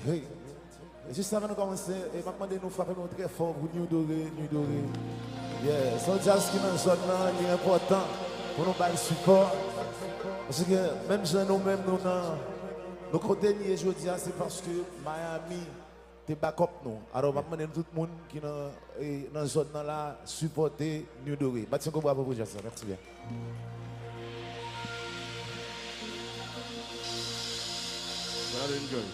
Oui. Juste avant de commencer, et m'a demandé de nous frapper très fort pour nous dorer, nous dorer. Yeah, son jazz qui dans la zone là, il est important pour nous faire le support. Parce que même si nous-mêmes, nous dans nos côtés liés aujourd'hui, c'est parce que Miami te backup nous. Alors, je demande tout le monde qui est dans la zone là, supporter New Doré. Bâtiment qu'on va pour vous, merci bien. Enjoy.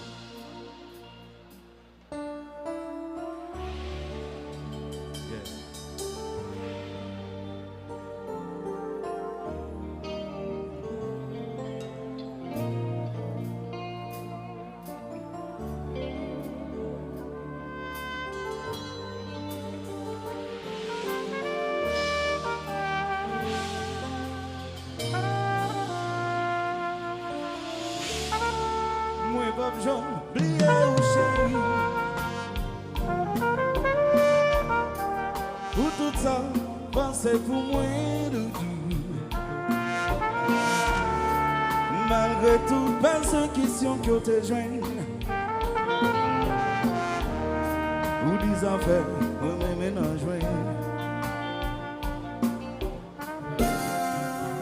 Pour tout ça, pensez pour moi de Dieu. Malgré tout, pas de question que te joigne. Ou des affaires, on ménage.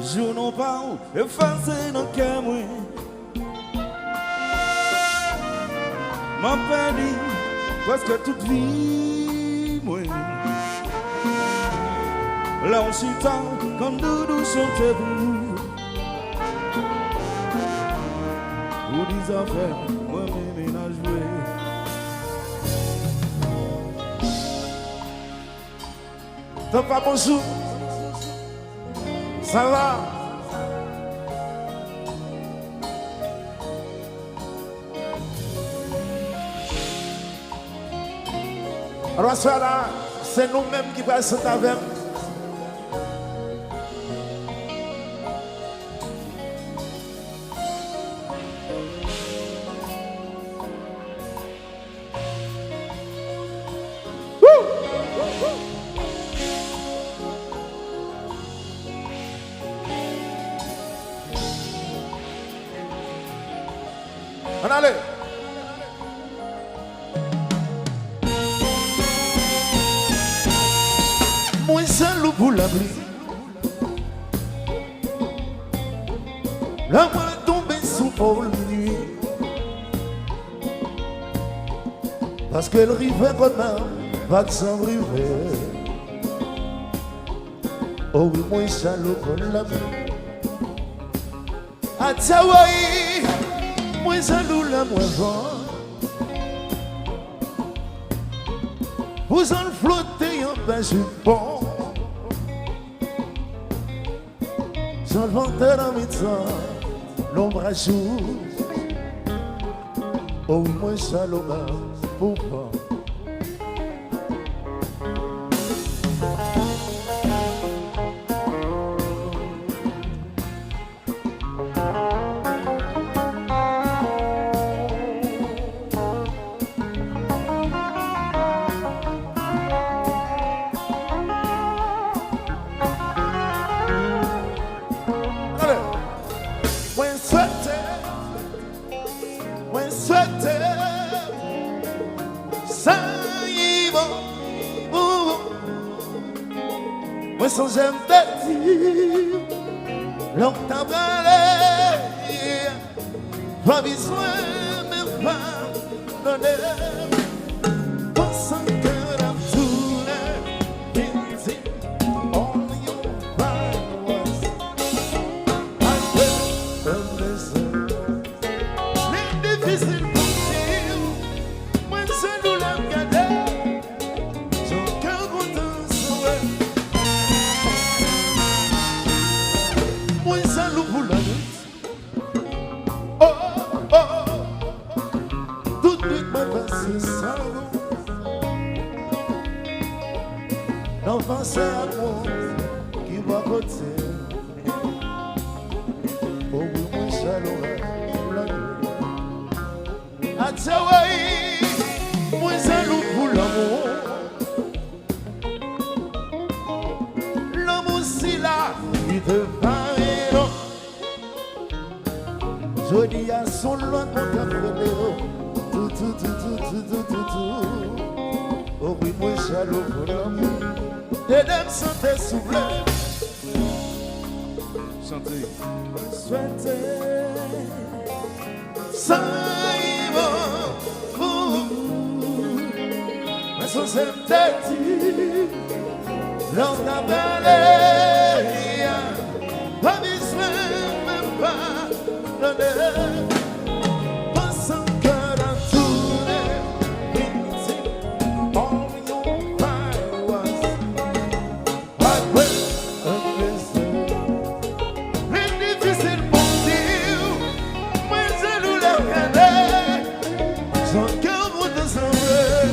Je n'en parle, effacé dans le cœur. M'a perdu presque toute vie, moi. Là on s'y tend quand Doudou chantait pour nous. Pour des affaires, moi mes ménages joués. T'as pas bonjour? Ça va? Alors, là, c'est nous-mêmes qui passons avec. On allait. Moi seul pour la pluie. La voix tombée sous pôle nuit. Parce qu'elle rivait comme un vague sans rivière. Oh oui, moi seul pour la pluie. À Tchawaï, moi seul la moins vent. Vous en flottez en bas du pont. Sans le ventre dans mes temps, l'ombre à jour. Oh oui, moi saloma, pourquoi? Moi sans j'aime te dire, longtemps parlé, pas besoin de pas donner, pensant que la tournée, busy, all your powers, I will listen. Les difficiles pour dire, moi c'est nous la regarder, son cœur content souhait. Moi ça l'ouvre pour la nuit. Oh, oh, oh. Tout de suite m'a passé ça. L'enfant c'est à moi qui va côté. Oh oui, moi ça l'ouvre pour la nuit. À Tchawaï, moi ça l'ouvre pour l'amour. L'amour si là, il te parle. Je dis à son loin qu'on t'a fait tout Oh oui, moi jaloux pour l'amour. Des dames santé soufflé. Chantez. Souhaiter. Ça y va. Mais sans cette tête, l'on a balé. Pas besoin même pas donner. Pensant que dans tous les meetings, all you find was hard work and wisdom. Les difficiles pour dire, moi je nous la connais. Son cœur vous descendrait.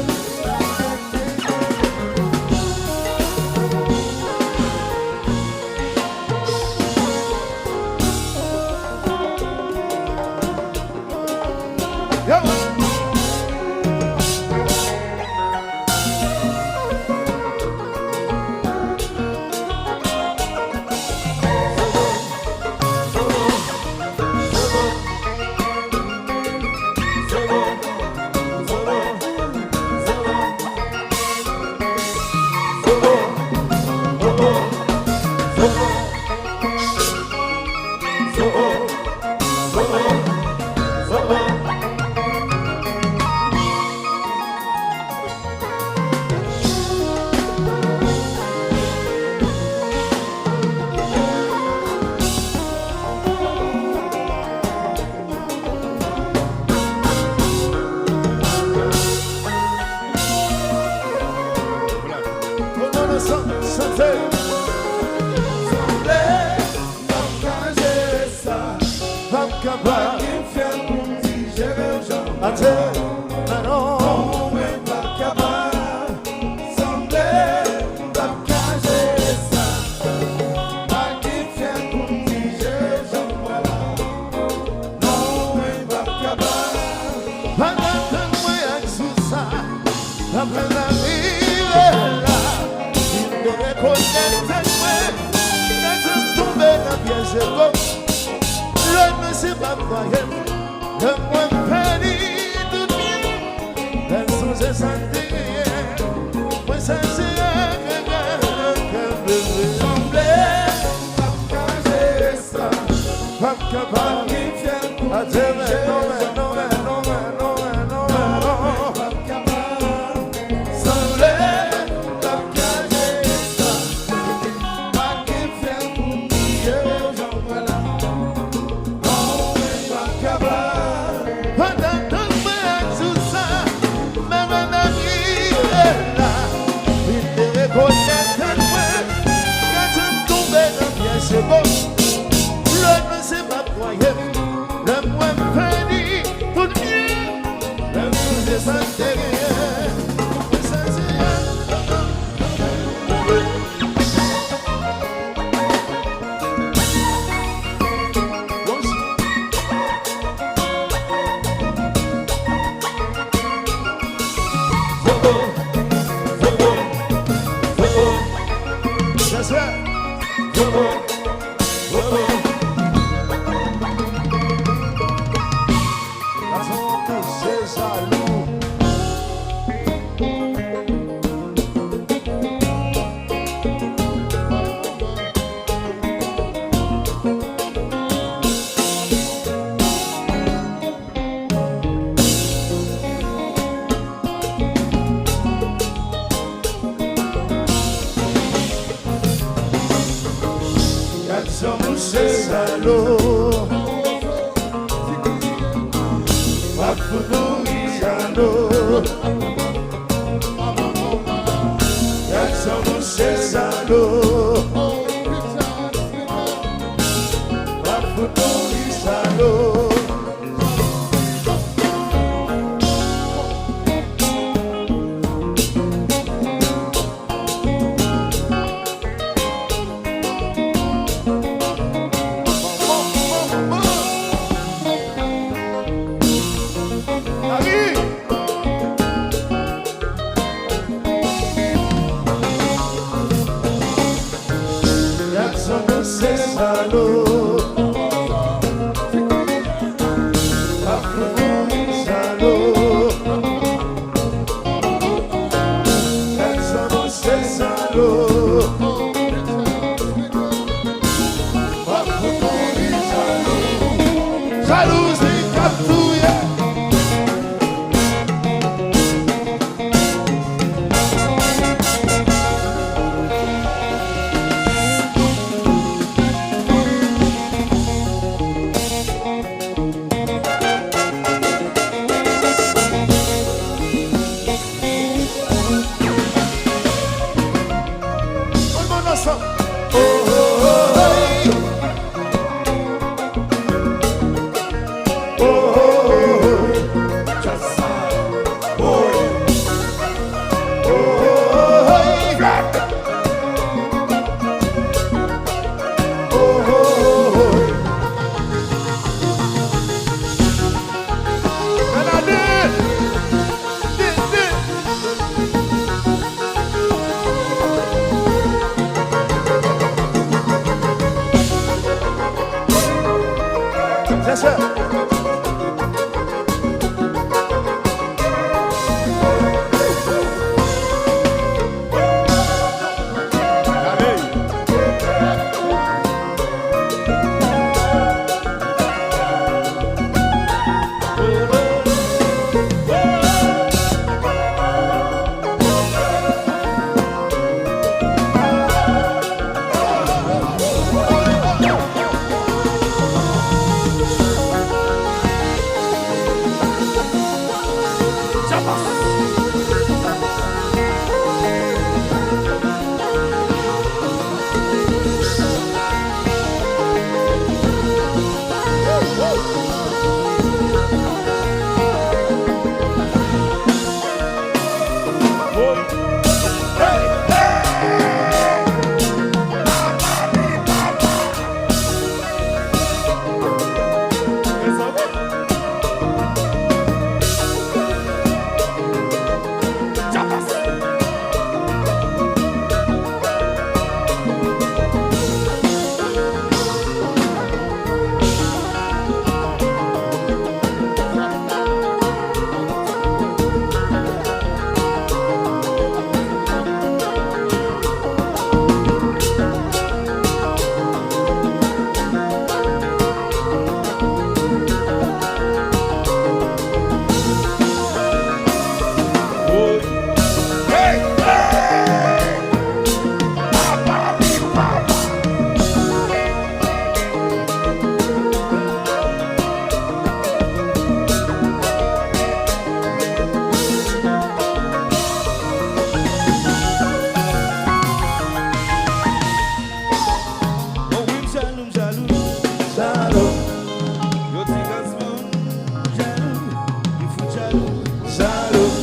jaloux,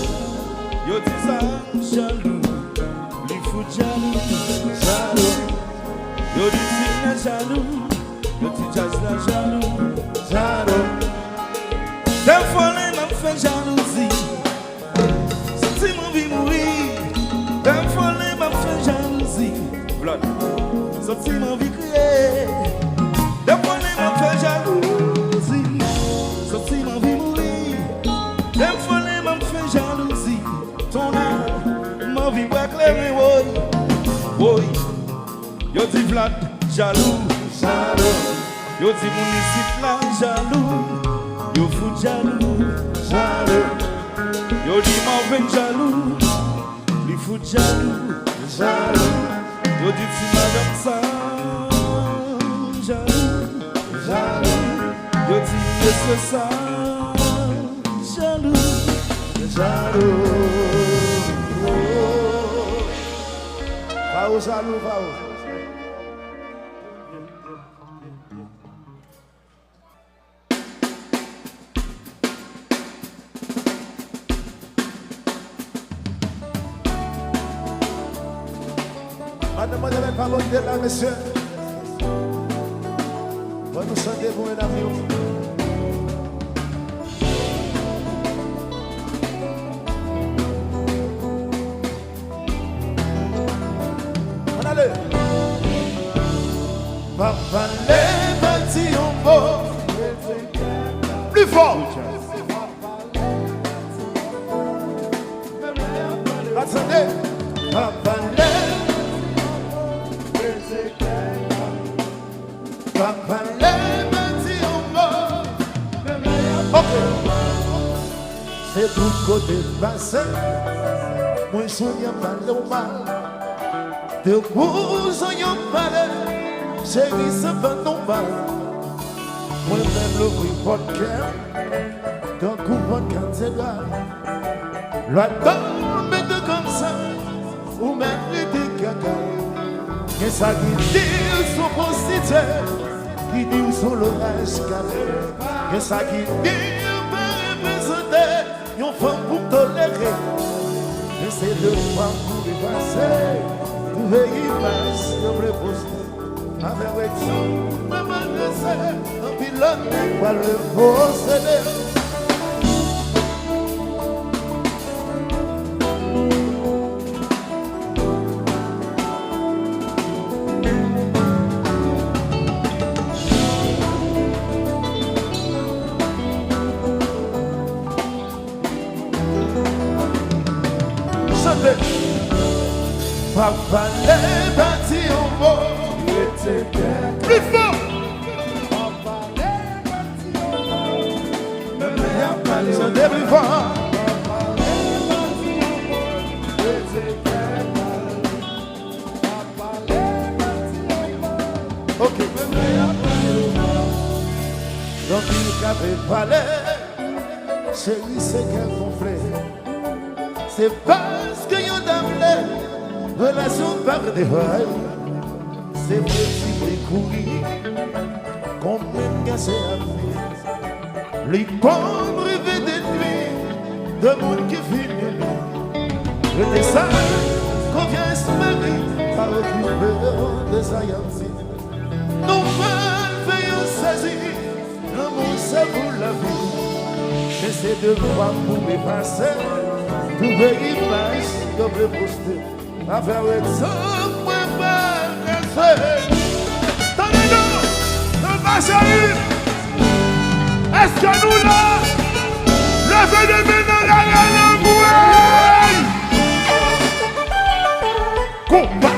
Yo dis ça, jaloux, li fout jaloux, jaloux, yo dis signe jaloux, yo dis jazz la jaloux. jaloux, Des fois les m'a fait jalousie, si m'envie mourir. Des fois les m'a fait jalousie, blood, si m'envie crier. Des fois les m'a fait jalousie, si m'envie mourir. Des fois les m'a fait jalousie, ton âme m'envie pas éclairer, oui, oui. Yo dis Vlad jaloux, jaloux, yo dis mon ici là jaloux, yo fou jaloux, jaloux, yo dis Marvin jaloux, li fou jaloux, jaloux, yo dis si madame ça jaloux, jaloux, yo dis monsieur ça jaloux. jaloux. Va au jaloux, va au. Mademoiselle est pas de là, monsieur. Va nous chanter pour un avion. On allait. Papa, les bâtis en beau. Plus fort. Attendez. Papa, Papa, les bâtis en beau. Ok. C'est tout côté passé. Moi, je souviens pas le mal. De vous, je parle. Chérie, c'est pas normal. Moi-même, le bruit pour le cœur. D'un coup, pour cathédrale. La tombe est comme ça. Ou même des caca. Qu'est-ce ça qui dit son prostitué? Qui dit son l'orage calé? Qu'est-ce ça qui dit par représenter une femme pour tolérer? J'essaie de voir pour les passer. Trouver l'image de me poster. Avec ça, me m'adresser. Un pilote va le posséder. Papa, les bâtis en beau. Plus fort. Papa, les bâtis en beau. Chantez plus fort. Papa, les bâtis en beau. Papa, les bâtis en beau. Ok. Donc il avait parlé. Chérie, c'est qu'un conflit. C'est parce que y'en a d'amour. Relation par des vagues, c'est possible de courir, comme une cassée à vie. Les pauvres rêvent de nuit, de monde qui finit. Le dessin, confiance Marie, par occuper de sa yancy. Nous faisons saisir, l'amour c'est pour la vie. J'essaie de voir pour me passer, trouver l'image que je veux poster. Avec ça, moi, pas Tenez-nous, nous pas chérie. Est-ce que nous là, levez les mains dans la combat.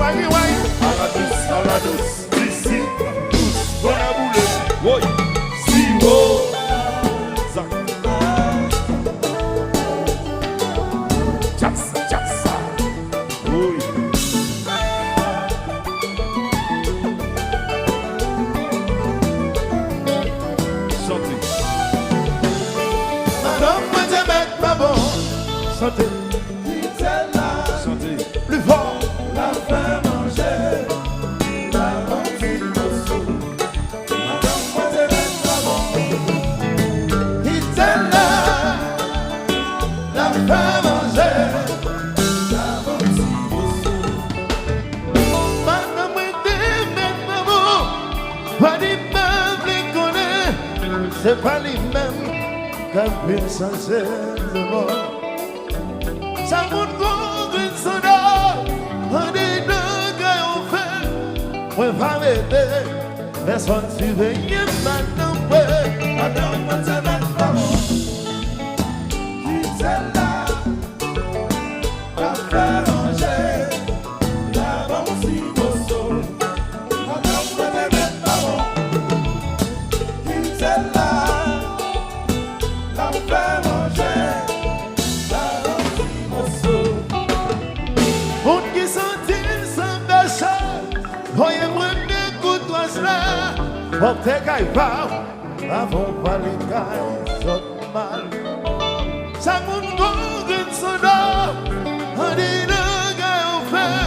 à la douce, ici, douce, bon à bouler, oui, si haut, zac. Jazz, oui. Chantez. Madame, moi je mets ma bon. Chantez. Chantez. Plus fort. La faim manger, la remplie de sous. Madame, moi je mets ma bon. Il était là. La faim manger. La remplie de sous. Madame, moi je mets ma bon. Pas les mêmes les connaît. C'est pas les mêmes qu'un peu changer le monde. Ça vous donne une soda. On est deux gars au fait. Ouais, va m'aider. Personne surveille maintenant. Madame, moi je mets ma bon. Qui c'est là? La faim manger, la remplie de sous. Madame, moi je mets ma bon. Qui c'est là? La faim manger, la remplie de sous. On qui sentit sans d'achat. Voyez-moi bien coûte-toi cela. On te gagne pas. Avant pas les gars, sont mal. Ça monte dans une soda. On dit le gars au fait.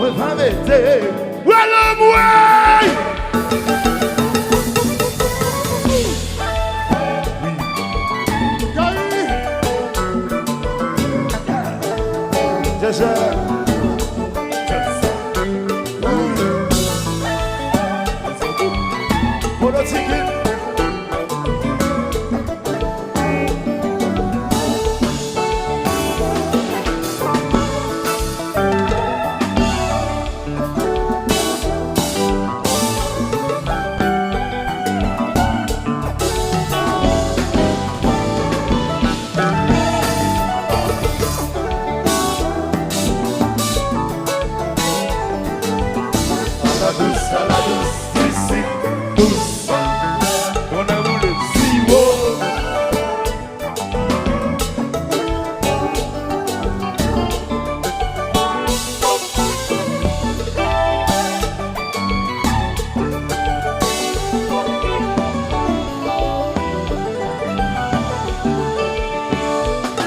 Ouais, va m'aider. Voilà, moi! À la douce, ici, douce, bon à bouler, si haut.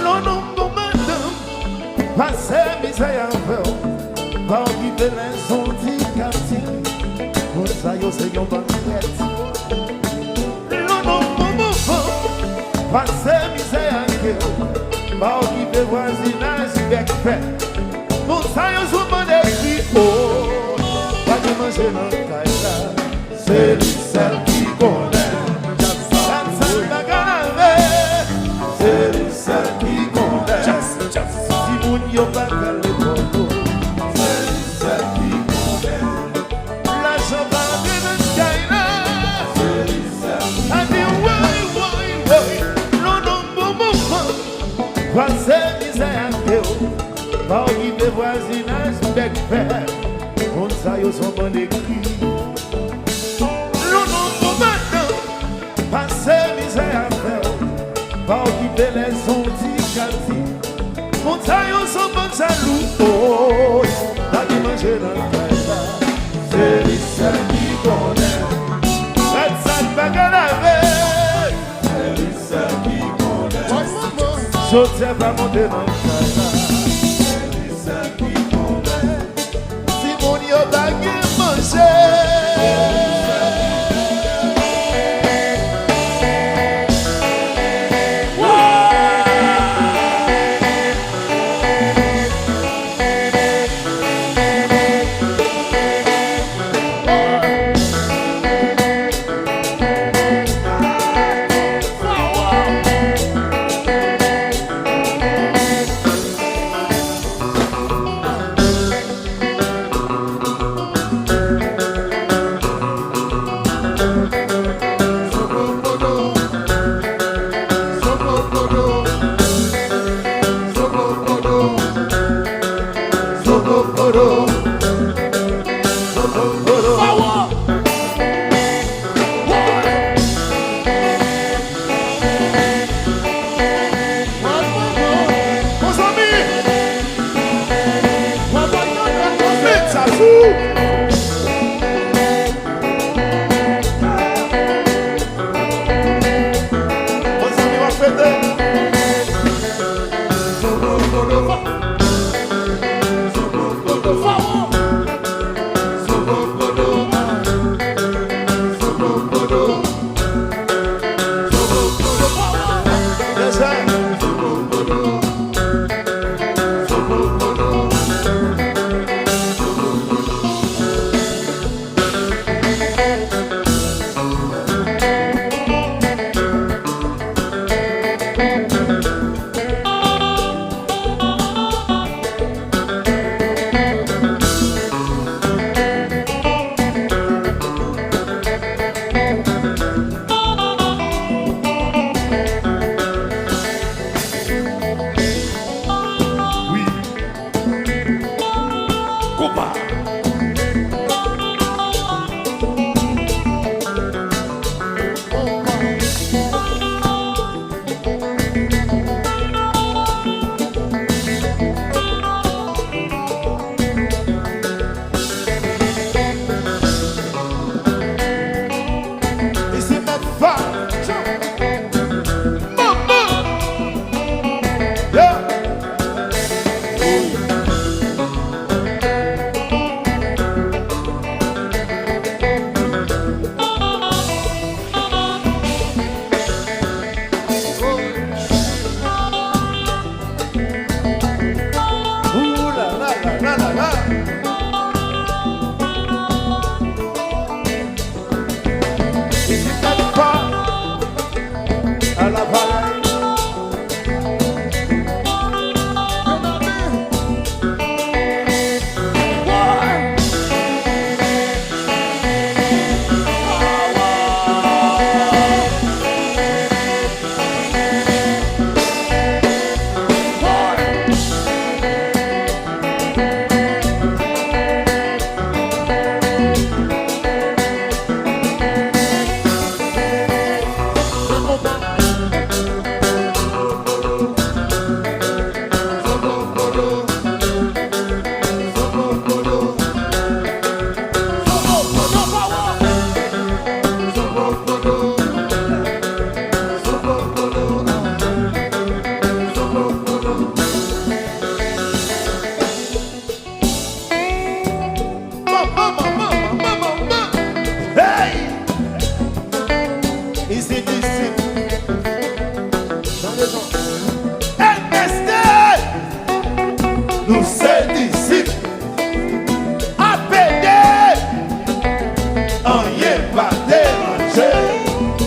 Non, non, non, madame, passez misère un peu, va vivre les antiques. Pour ça, yo, c'est yon banquette. Non, non, mon mouvement, passez misère un peu, va vivre voisinage bec fait. Pour ça, yo, sous mon écrit, oh, pas de manger dans le caïla, c'est lui seul qui connaît. C'est lui seul qui connaît. Si vous n'y avez pas de l'époque, C'est lui seul qui connaît. l'argent va bien dans le caïla. C'est lui seul. A dit oui, non, non, bon moment. Passez misère à Théo, va arriver voisinage bec vert. On ça yo son bon écrit. Non, non, bon matin. Passez misère à Théo, va arriver les antiques. On ça yo son bon jaloux. Oh, t'as dit manger dans le caïla. C'est lui seul qui connaît. Faites ça de bagarre avec. C'est lui seul qui connaît. Sautez pas monter dans le caïla. C'est lui seul qui connaît. Si mon yo bagué manger.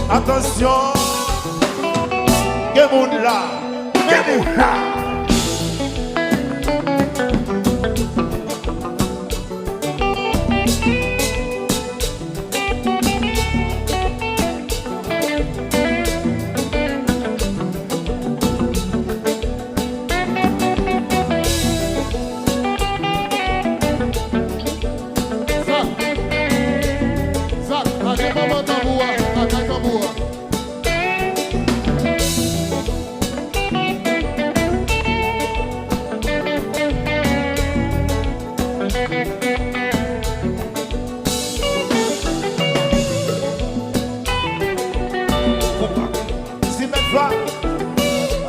Attention, que moun là, que moun là.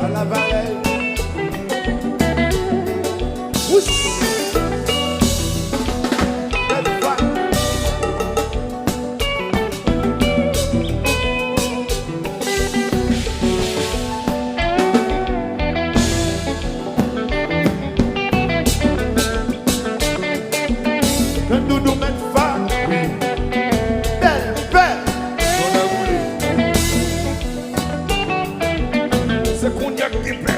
À la vallée. Nous nous mettons fin. Belle, belle. On a voulu. C'est qu'on y a qui plaît.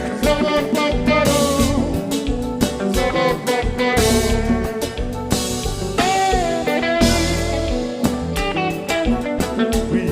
Oui.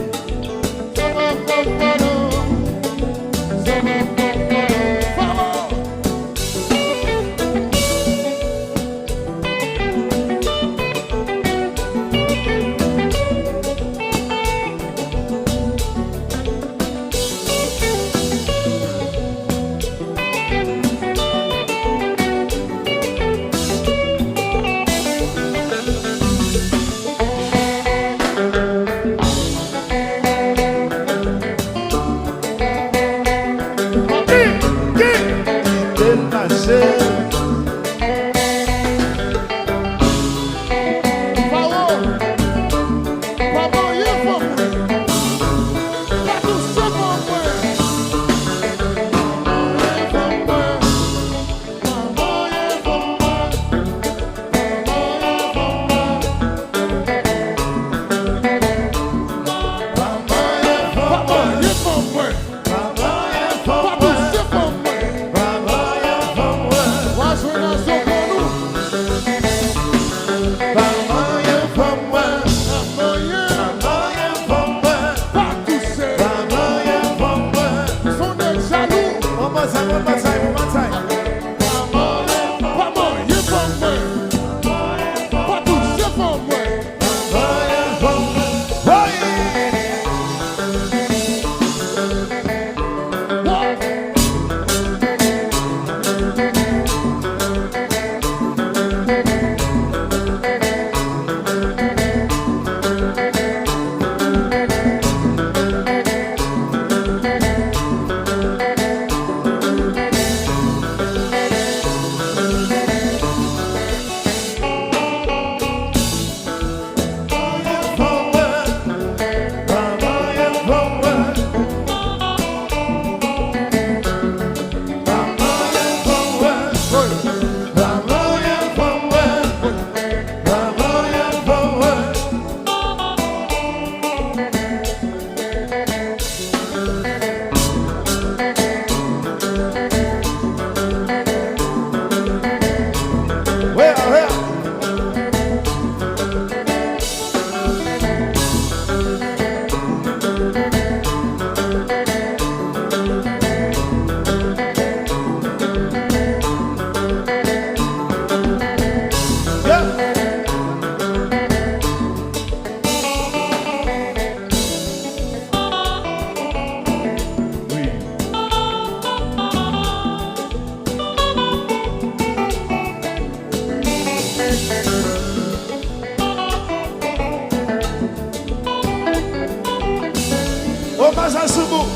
ça sous vous.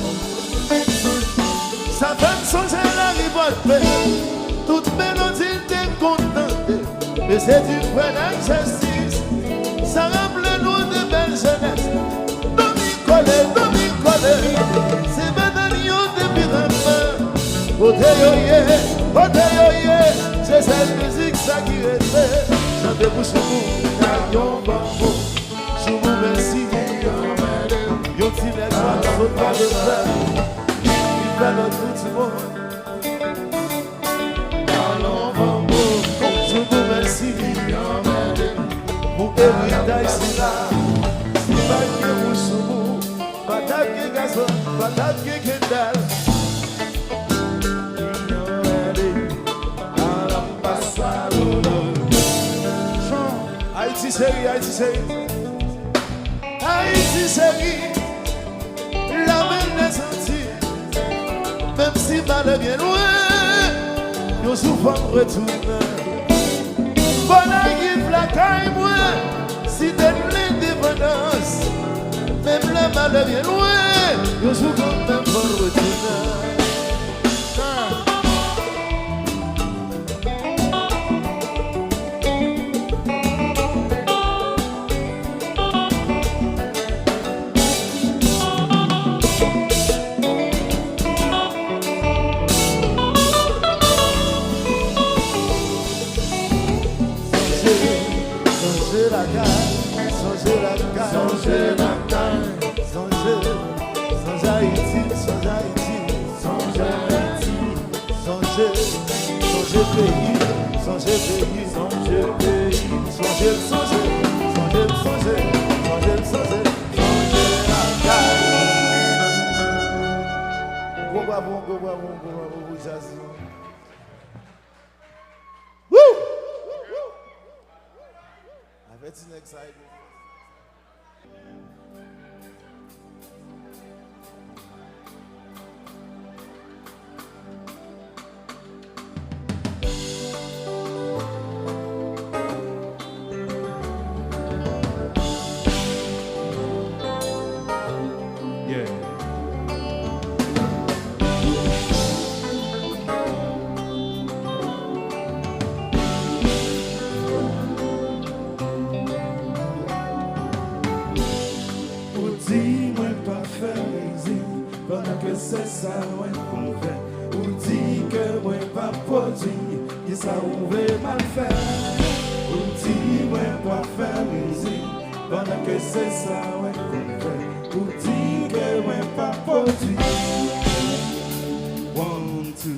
Ça fait me songer la rivolte. Toute mélodie t'est contente. Mais c'est du vrai exercice. Ça rappelle nous de belles jeunesse. Domicole. C'est maintenant de pyramide. Oteyoye, c'est cette musique ça qui reste. Chantez-vous sur vous, yon bambo. Sur vous, merci. Yon petit nègre, saute par le frère. Il fait notre tout le monde. Yon bambo. Sur vous, merci. Pour héritage, c'est là. Si pas que vous sur vous, patate que gazon, patate que kendal. Haïti chérie, la belle des Antilles. Même si mal est bien loin, nous souvent retourne. Bonne arrive la caille moi, si t'es l'indépendance. Même le mal est bien loin, nous souvent même bon retourne. C'est ça, ouais, qu'on fait. Ou dit que moi pas produit, qui ça ouvre mal faire. Ou dit moi pas faire musique, pendant que c'est ça, ouais, qu'on fait. Ou dit que moi pas produit. 1, 2.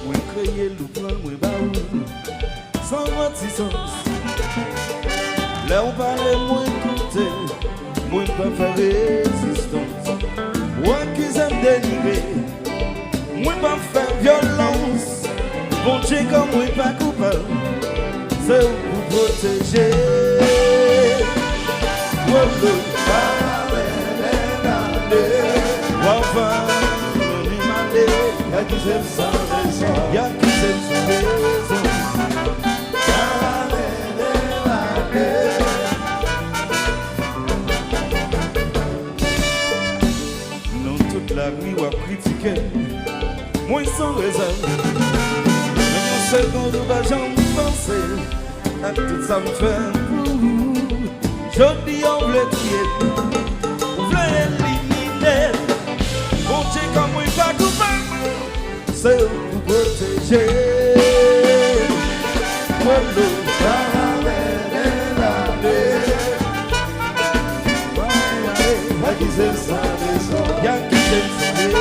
Moi créer le plan, moi baou, sans réticence. Là on parle, moi écouter. Moi pas faire résistance, moi qui aime délivrer, moi pas faire violence. Bon Dieu comme moi pas coupable, c'est vous protéger. Moi le y'a qui s'aime sans raison, y'a qui s'aime sans raison. La nuit ou à critiquer, moi sans raison. Mais mon seconde va jamais penser à tout ça me fait pour vous. Je dis on veut tuer, on veut éliminer. Bon Dieu comme moi pas coupable, c'est vous protéger. Moi le y'a qui s'aime sans raison, y'a qui s'aime sans raison.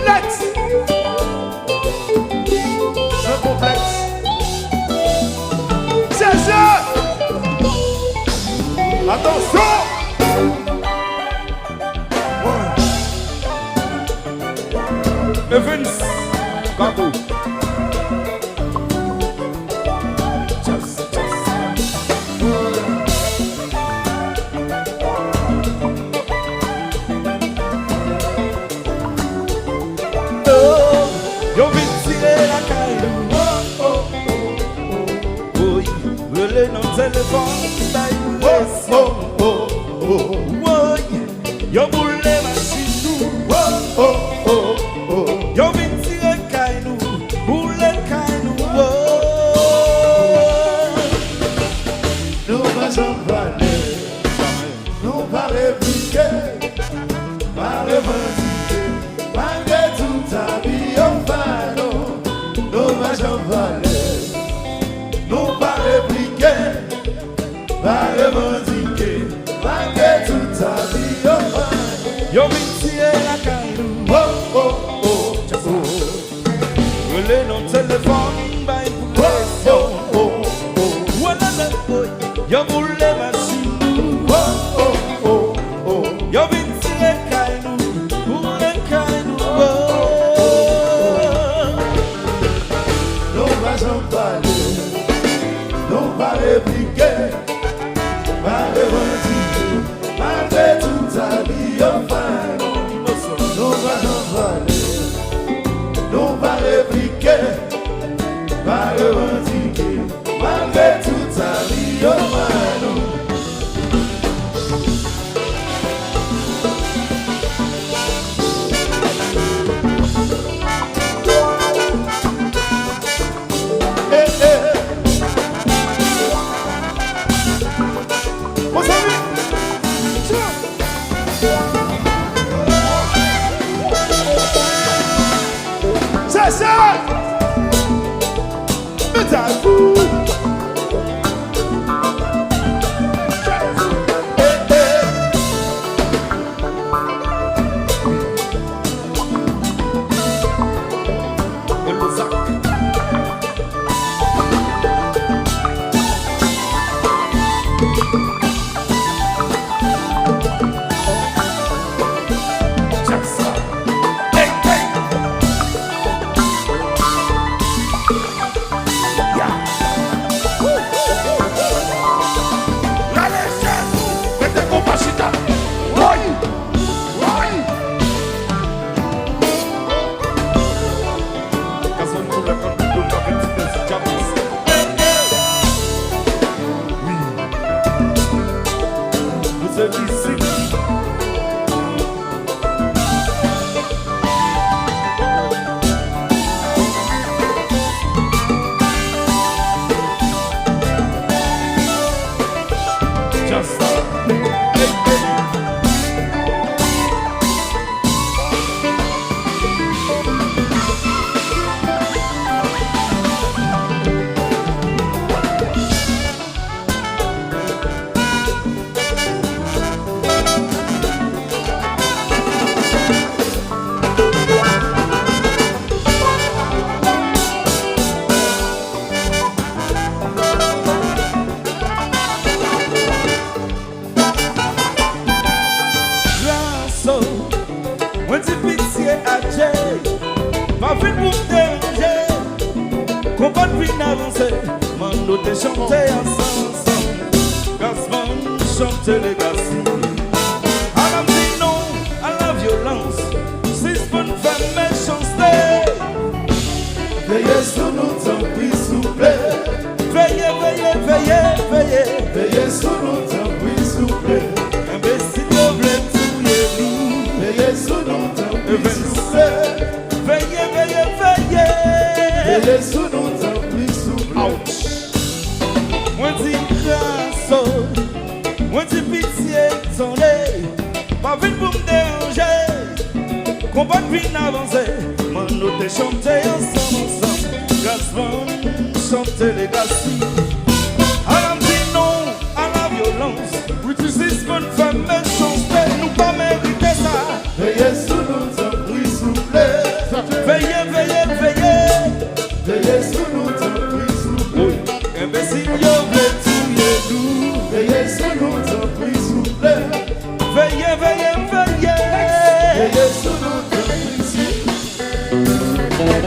Let's! C'est complexe. C'est ça! Attention! Evans, Kato. téléphone, pression. Yo boule machine nous. Yo vin tire kay nous, boule kay nous. Nous pas en parler, nous pas répliquer, pas revendiquer, malgré tout ta vie en ballon. Nous pas en parler, nous pas répliquer, pas revendiquer, malgré tout ta vie en ballon. Yo vin tire la kay nous. Relé non téléphone, by pression. Yo boule machine yo vin tire kay nou, boule kay nou. Nous pas en parler, nous pas répliquer, pas revendiquer, malgré toute ta vie en ballon. Nous pas en parler, nous pas répliquer, pas revendiquer, malgré toute ta vie en ballon. C'est ça! Mais à vous! Chanter ensemble, Gasman chanter les gassines. À la vie non, à la violence, si c'est bonne femme méchanceté. Veillez sur nous, tant pis, s'il vous plaît. Veillez, veillez, veillez, veillez. Veillez sur nous, tant pis, s'il vous plaît. Imbécile, vous voulez tuer nous. Veillez sur nous, tant pis, s'il vous plaît. Veillez, veillez, veillez. Veillez sur nous, tant pis, s'il vous plaît. Moi dis grâce, moi dis pitié, attendez, pas vite pour me déranger, combat de vie avancer, moi nous te chanter ensemble, grâce chanter les gassines, à la vie non, à la violence, si bonne femme méchante, nous pas mériter ça. Veillez sur nous, tant pis, s'il vous plaît. Veillez, veillez, veillez. Veillez sur nous, tant pis, s'il vous plaît. Imbécile, yo veut tuer nous. Veillez sur nous, tant pis, s'il vous plaît. Veillez, veillez, veillez. Veillez sur nous, tant pis, s'il vous plaît.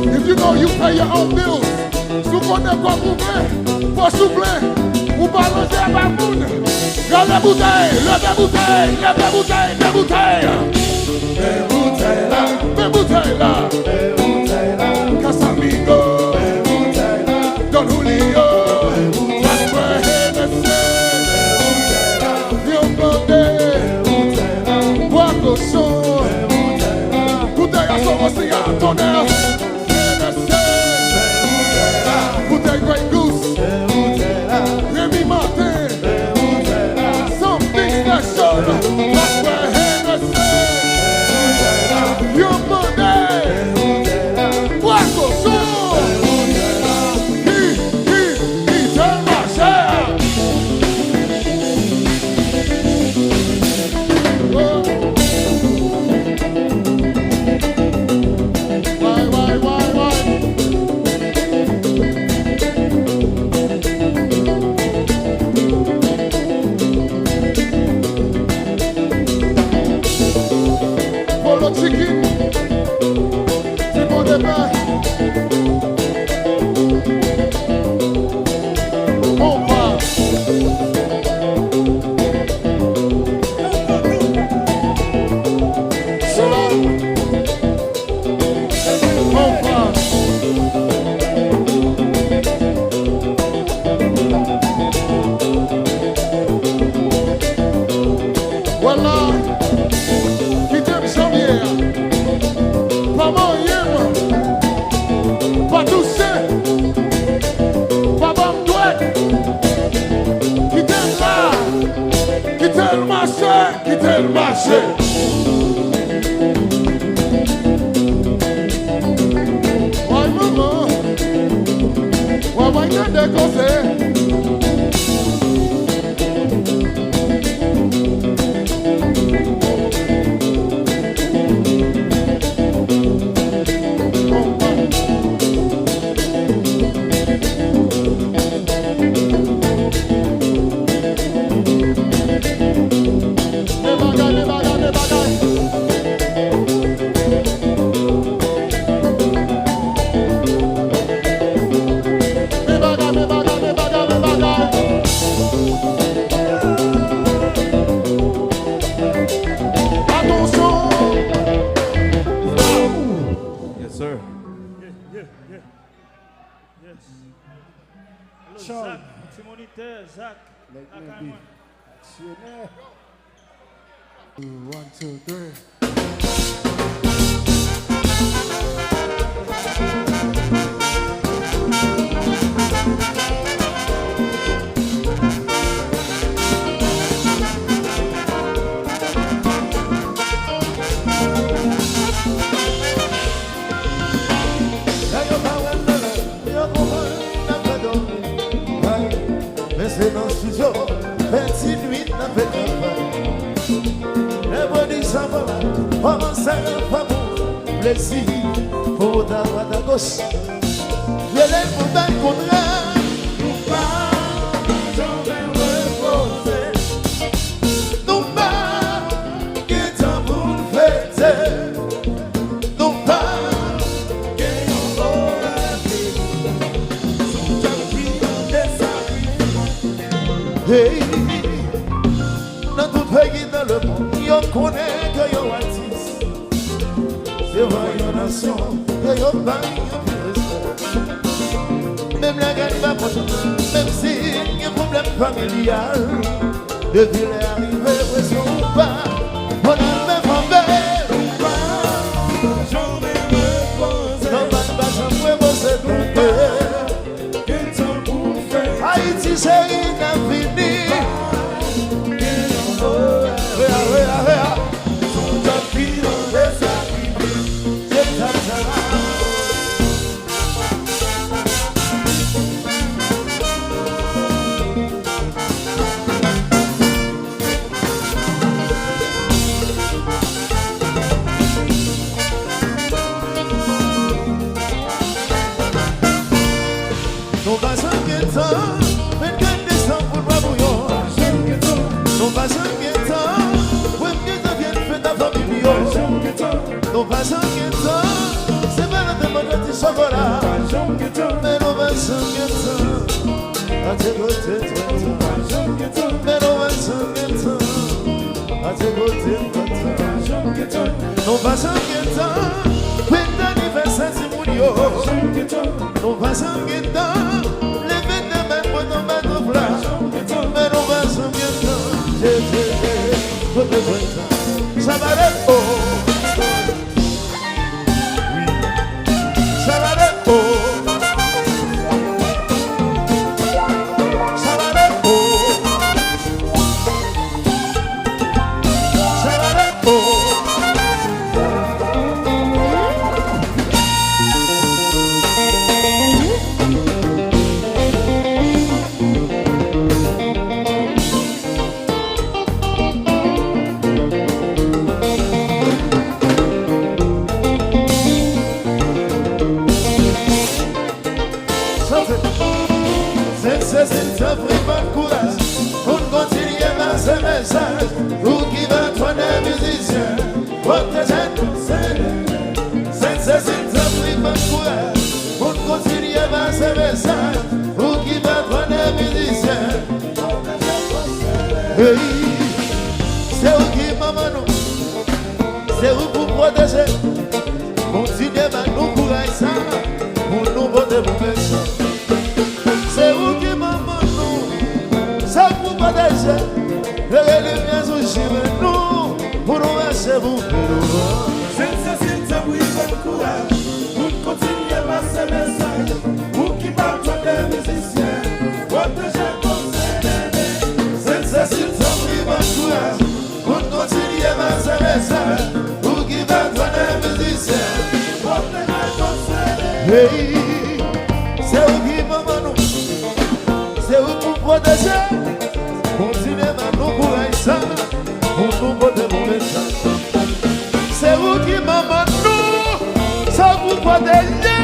If you know you pay your own bills, sou konen kwa mouve, pou souple, ou balanse a baboun. Gale bouteille, leve bouteille, leve bouteille, leve bouteille. Des bouteilles là, Des bouteilles là, des bouteilles là, Casamigo, des bouteilles là, Don Julio, Jasper des bouteilles là, Hennessy, Yon Blonde, des bouteilles là, Bois Cochon, des bouteilles là, bouteille à son aussi à tonnerre, Hennessy, bouteille Grey Goose, des bouteilles là, Rémi Martin, des bouteilles là, something special, Jasper Hennessy, Yon Blonde, Bois Cochon. Tell my share. Why? Polo chicken, c'est bon débat. On va. C'est là. On va. Voilà. Qui t'aime janvier. Pas moyen. Pas toucher. Pas bon douette. Qui t'aime là. Qui t'aime marché. Qui t'aime marché. Ouais, maman. Ouais, il y a des conseils. Yes. Hello, Charles. Zach. C'est moniteur, Zach. Let La me caméra. be. 1, 2, 3. C'est dans le studio, 28 nuits, n'a fait qu'un pas. Les bonnets s'en vont, on s'en va pour plaisir, pour ta droite à gauche. Je l'ai pour bien contraire, nous pas, j'en vais reposer. Nous pas, qui t'en pour le fêter. Nous pas, qui y'en va rappeler. Son champion des hey, dans tout pays dans le monde, on connaît que yon artiste. C'est vrai, yon nation, que yon bagne, yon plus respect. Même la gagne va pas, même si yon problème familial. Depuis les arrivées, pression ou pas, on a même envers ou pas. J'en vais me poser, non, pas j'en vais bosser tout le Haïti c'est inafini. Son tapis des sacrifices. C'est Tazara. Non pas un guettant. Non pas un guettant, oui, mieux devient fait ta famille. Non pas un guettant, c'est pas la demande de chocolat. Mais non pas un guettant, à tes côtés, mais non pas un guettant, à tes côtés, non pas un guettant, oui, d'anniversaire, c'est mon yo. Non pas un guettant, les fêtes de même pour nos bateaux plats. Mais non pas un guettant. Ça va le haut. Ça va le haut. Ça va le haut. Ça va le haut. C'est un vrai bon courage pour continuer dans ce message. Vous qui va prendre les musiciens, protéger tous ces c'est un vrai bon courage pour continuer dans ce message. Vous qui va prendre les musiciens, hey, c'est vous qui maman nous, c'est vous pour protéger. Continuez dans nous courage ça, pour nous voter pour ça. C'est vous qui maman nous, ça vous protéger. Les lumières sont chez nous, pour nous lâcher vous. C'est un oui, bon courage, pour continuer par ce message. Vous qui parlez des musiciens, protégez vos aînés. C'est un oui, bon courage, pour continuer par ce message. Vous qui parlez des musiciens, Protégez vos aînés. hey, c'est vous qui maman nous. C'est vous pour protéger. Continuez maintenant pour ça. Pour nous porter mon message. C'est vous qui maman nous. Ça vous protéger.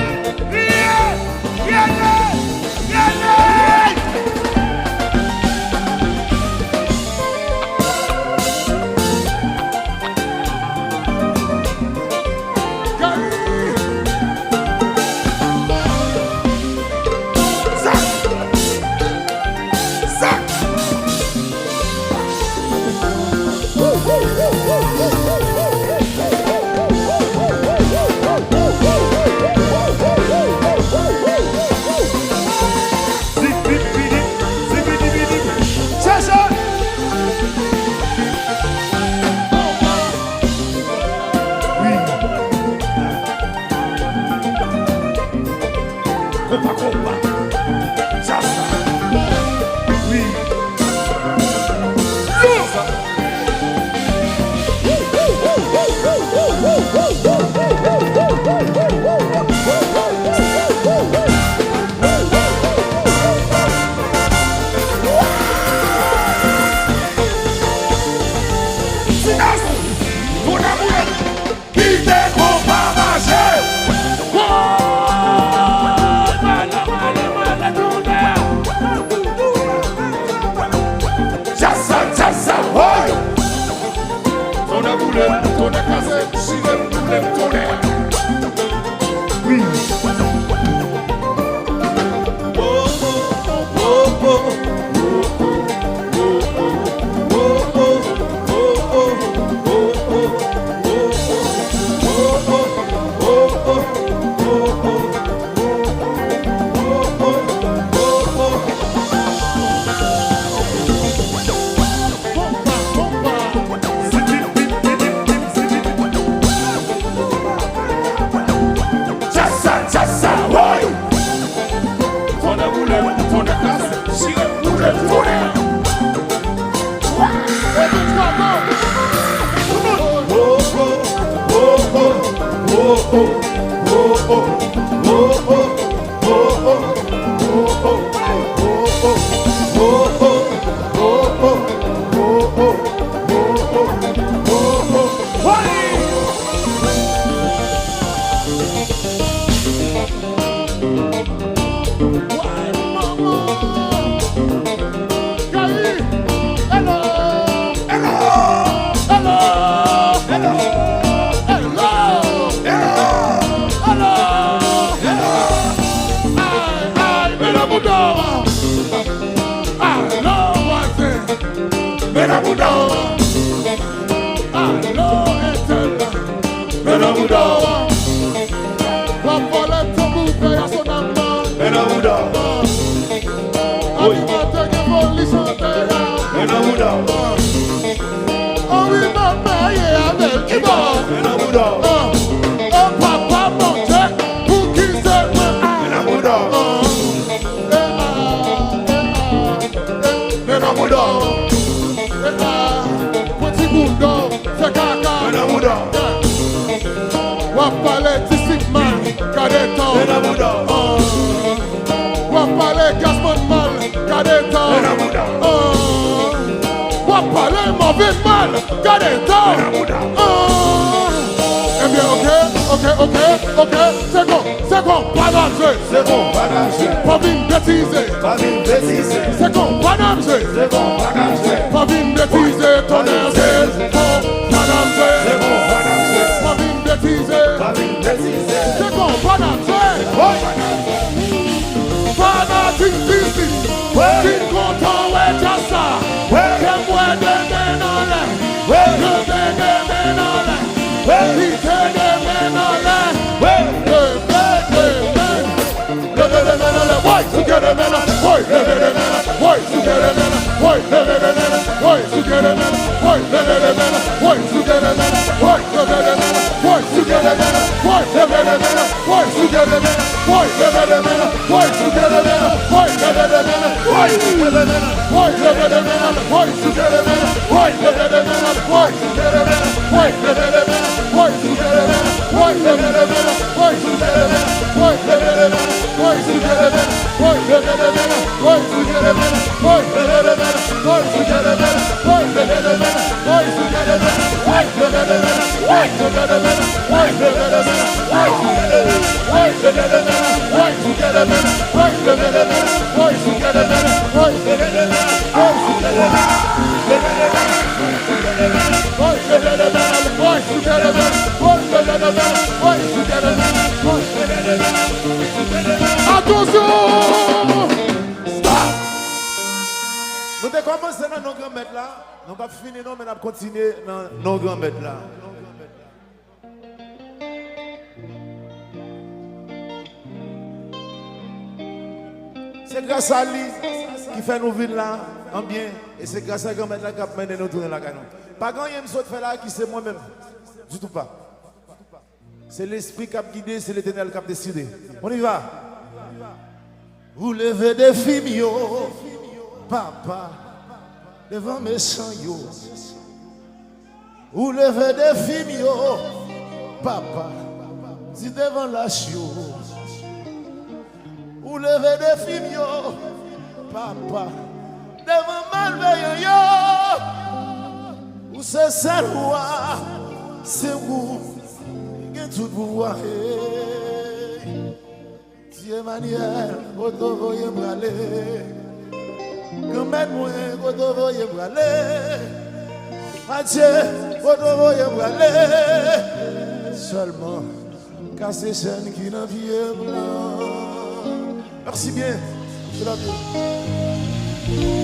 Ok, c'est bon, pas d'enjeu. C'est bon, pas d'enjeu. Pas vine bêtiser. Pas vine bêtiser. C'est bon, pas d'enjeu. C'est bon, pas d'enjeu. Pas vine bêtiser, ton enjeu. Pas d'enjeu. C'est bon, pas d'enjeu. Pas vine bêtiser. Pas vine bêtiser. C'est bon, pas d'enjeu. Pas d'enjeu. Qui content, ouais, just ça. Qu'aime, ouais, de ménole. De ménole. He said, de ménole. Nous avons commencé dans nos grands-mères là, nous avons fini, mais nous avons continué dans nos grands-mères là. C'est grâce à lui qui fait nous vivre là en bien. Et c'est grâce à grand-mère là qui a mené nous tourner la canon. Pas grand chose de faire là qui c'est moi-même. Du tout pas. C'est l'esprit qui a guidé, c'est l'éternel qui a décidé. On y va. Vous levez des filles, yo, papa, devant mes chants, yo. Vous levez des filles, yo, papa, dis devant la chio. Vous levez des filles, yo, papa, devant malveillant, yo. Ou c'est ça, c'est vous, qui avez tout pouvoir. Emmanuel, vous voyez braler. Grand-mère, vous voyez braler. Mathieu, vous voyez braler. Seulement, car c'est chaîne qui n'a pied blanc. Merci bien. Je l'ai bien.